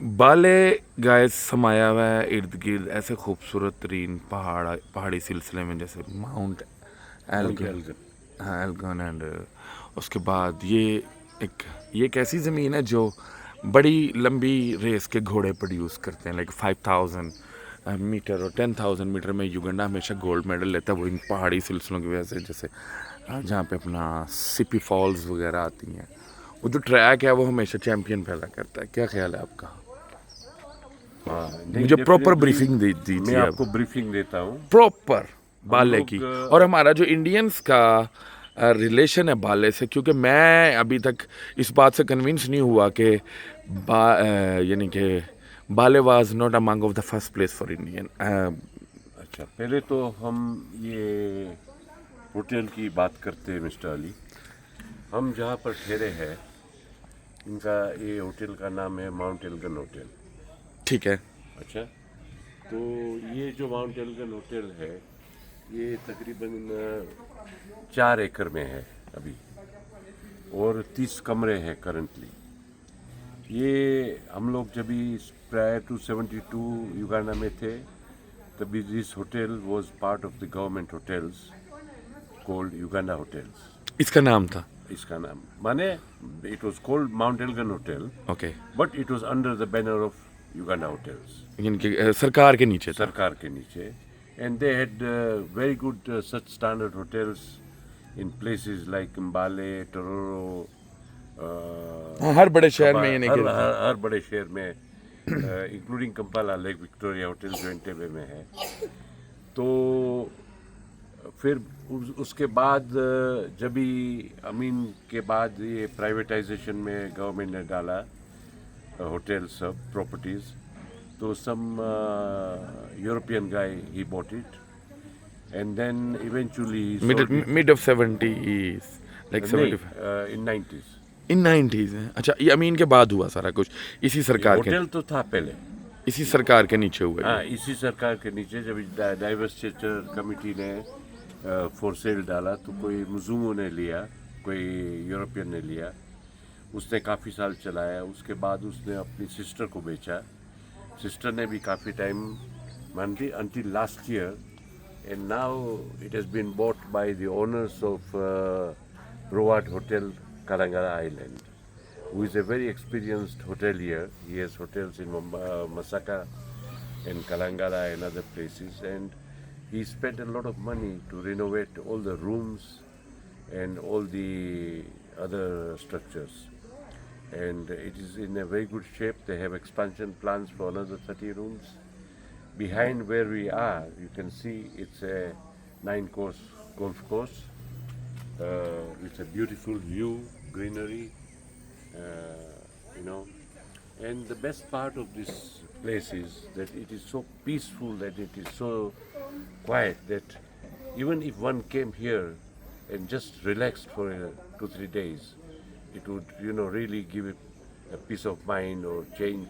बाले गाइस समाया हुआ है इर्द गिर्द ऐसे खूबसूरत तरीन पहाड़ी सिलसिले में, जैसे माउंट माउंट एल्गन। एल्गन। हाँ, एल्गन एंड उसके बाद ये एक ऐसी ज़मीन है जो बड़ी लंबी रेस के घोड़े प्रोड्यूस करते हैं, लाइक 5000 मीटर और 10,000 मीटर में युगांडा हमेशा गोल्ड मेडल लेता है, वो इन पहाड़ी सिलसिलों की वजह से। जैसे जहाँ पे अपना सिपी फॉल्स वगैरह आती हैं, वो जो ट्रैक है वो हमेशा चैंपियन पैदा करता है। क्या ख्याल है आपका? हाँ, नहीं, मुझे प्रॉपर डेफिनेटली ब्रीफिंग मैं दीजिए अब, आपको ब्रीफिंग देता हूँ। प्रॉपर हम बाले लोग की। और हमारा जो इंडियंस का रिलेशन है बाले से, क्योंकि मैं अभी तक इस बात से कन्विंस नहीं हुआ कि यानी कि बाले was not among of the first place for Indian. अच्छा, पहले तो हम ये होटल की बात करते हैं मिस्टर अली। हम जहाँ पर ठहरे हैं, इनका ये होटल का नाम है माउंट एल्गन होटल। ठीक है। अच्छा, तो ये जो माउंट एल्गन होटल है, ये तकरीबन 4 एकड़ में है अभी, और 30 कमरे हैं करंटली। ये हम लोग जब भी प्रायर टू 72 युगांडा में थे, तभी this hotel was part of the government hotels called Uganda hotels. इसका नाम था। इसका नाम माने it was called Mount Elgon hotel, okay. But it was under the banner of Uganda hotels, यानी कि सरकार के नीचे था। सरकार के नीचे। And they had very good such standard hotels in places like Mbale, Tororo, हाँ, हर बड़े शहर कबा, में, यानी हर कि हर हर बड़े शहर में, including Kampala, lake Victoria hotel जो एंटेबे में है। तो फिर उसके बाद जब भी अमीन के बाद ये प्राइवेटाइजेशन में गवर्नमेंट ने डाला होटल सब प्रॉपर्टीज, तो some European guy he bought it, and then eventually he sold it. Mid of 70s, like नहीं, 75 इन 90s। इन 90s है। अच्छा, ये अमीन के बाद हुआ सारा कुछ, इसी ये सरकार के होटल तो था पहले। इसी सरकार के नीचे हुआ ये। हाँ, इसी सरकार के नीचे जब डाइवर्सिटी कमिटी ने फॉर सेल डाला, तो कोई मुजुमो ने लिया, कोई यूरोपियन ने लिया। उसने काफ़ी साल चलाया, उसके बाद उसने अपनी सिस्टर को बेचा। सिस्टर ने भी काफ़ी टाइम मान ली until last year, and now it has been bought by the owners of Rowat Hotel, Kalangara Island, who is a very experienced hotelier. He has hotels in Masaka and Kalangala and other places, and he spent a lot of money to renovate all the rooms and all the other structures. And it is in a very good shape. They have expansion plans for another 30 rooms. Behind where we are, you can see it's a 9-course golf course with a beautiful view, greenery, uh, you know. And the best part of this place is that it is so peaceful, that it is so quiet, that even if one came here and just relaxed for 2-3 days, it would, really give it a peace of mind or change.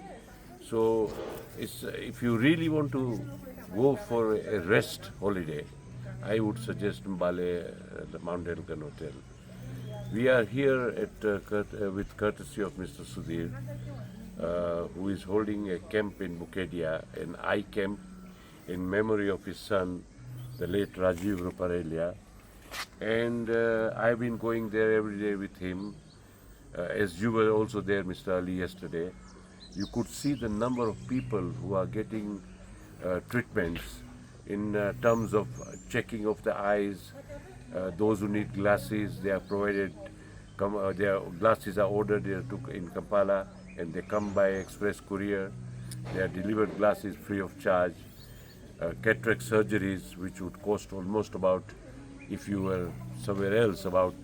So, if you really want to go for a rest holiday, I would suggest Mbale, the Mount Elgon Hotel. We are here with courtesy of Mr. Sudhir, who is holding a camp in Bukedia, an eye camp in memory of his son, the late Rajiv Ruparelia. And I've been going there every day with him. As you were also there, Mr. Ali, yesterday, you could see the number of people who are getting treatments in terms of checking of the eyes. Those who need glasses, they are provided. Their glasses are ordered in Kampala, and they come by express courier. They are delivered glasses free of charge. Cataract surgeries, which would cost almost about, if you were somewhere else, about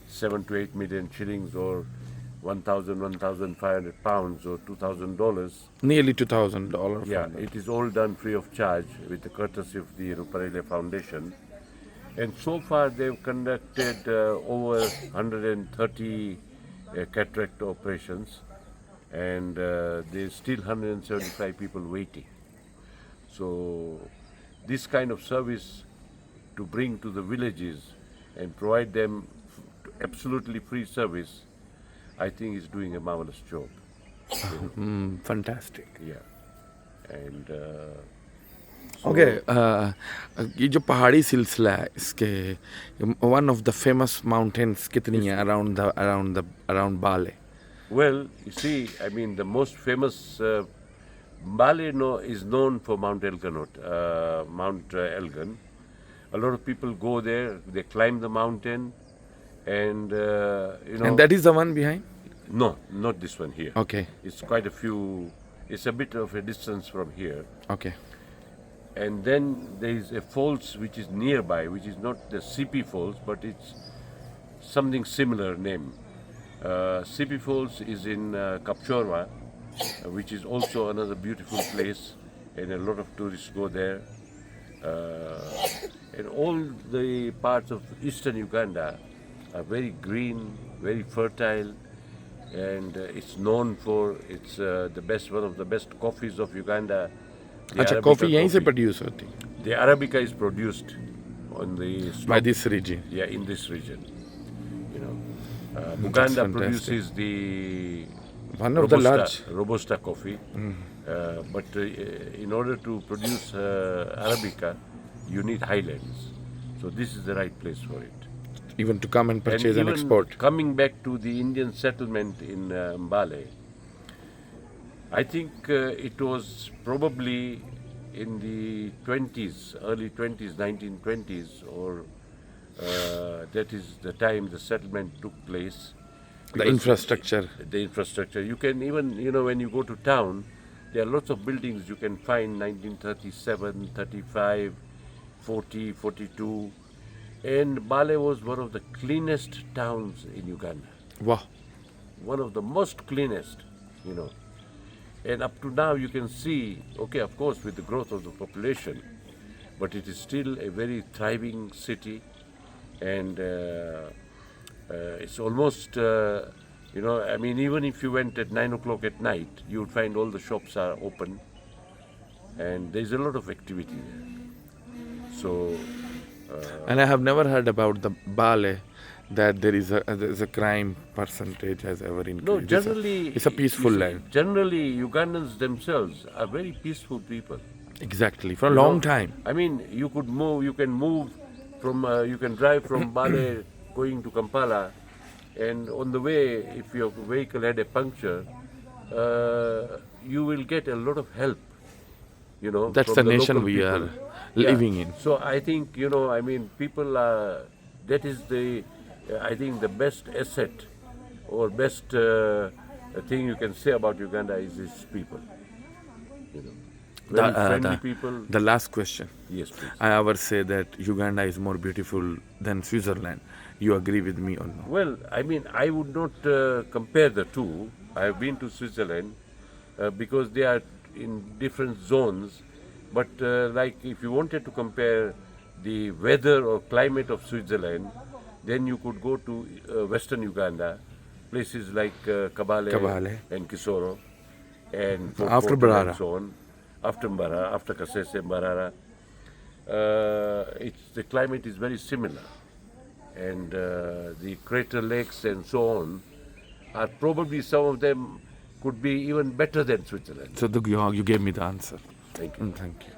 7 to 8 million shillings, or 1,500 pounds, or $2,000. Nearly $2,000 Yeah, from that. it is all done free of charge with the courtesy of the Ruparele Foundation. And so far they've conducted over 130 cataract operations, and there's still 175 people waiting. So this kind of service to bring to the villages and provide them absolutely free service, I think is doing a marvelous job. Fantastic. Yeah, and okay ये जो पहाड़ी सिलसिला है इसके one of the famous mountains कितनी है around बाले? well, you see, I mean, the most famous Bali is known for Mount Elgon. Mount Elgon. A lot of people go there. They climb the mountain, and And that is the one behind? no, not this one here. Okay. It's quite a few. It's a bit of a distance from here. Okay. And then there is a falls which is nearby, which is not the CP Falls, but it's something similar name. CP Falls is in Kapchorwa, which is also another beautiful place, and a lot of tourists go there. And all the parts of eastern Uganda are very green, very fertile, and it's known for its the best one of the best coffees of Uganda. The अच्छा Arabica coffee यहीं से coffee. Produce होती The Arabica is produced on the by this region? yeah, in this region. You know, That's Buganda fantastic. produces the One of the large. Robusta coffee, but in order to produce Arabica, you need highlands. So this is the right place for it. Even to come and purchase and even export. Coming back to the Indian settlement in Mbale, I think it was probably in the 20s, early 20s, 1920s, or that is the time the settlement took place. The Because infrastructure. The infrastructure. You can even, when you go to town, there are lots of buildings you can find 1937, 35, 40, 42. And Bale was one of the cleanest towns in Uganda. Wow. One of the most cleanest, And up to now you can see, okay, of course, with the growth of the population, but it is still a very thriving city, and it's almost, even if you went at 9 o'clock at night, you would find all the shops are open, and there's a lot of activity there. So, And I have never heard about the Bale that there's a crime percentage has ever increased. no, generally, it's a peaceful you see, land. Generally, Ugandans themselves are very peaceful people. Exactly, for a You long know, time. I mean, you can move from, you can drive from Bale going to Kampala, and on the way, if your vehicle had a puncture, you will get a lot of help. That's from the nation local we people. are living in. So I think, people are, that is I think the best asset or best thing you can say about Uganda is its people. Very friendly people. The last question. Yes, please. I ever say that Uganda is more beautiful than Switzerland. You agree with me or no? Well, I mean, I would not compare the two. I have been to Switzerland because they are in different zones. But like if you wanted to compare the weather or climate of Switzerland, then you could go to Western Uganda, places like Kabale and Kisoro, and Fort After Portal Mbarara. and so on. After Mbarara, after Kasese, Mbarara. The climate is very similar. And the crater lakes and so on are probably, some of them could be even better than Switzerland. So you gave me the answer. Thank you. Thank you.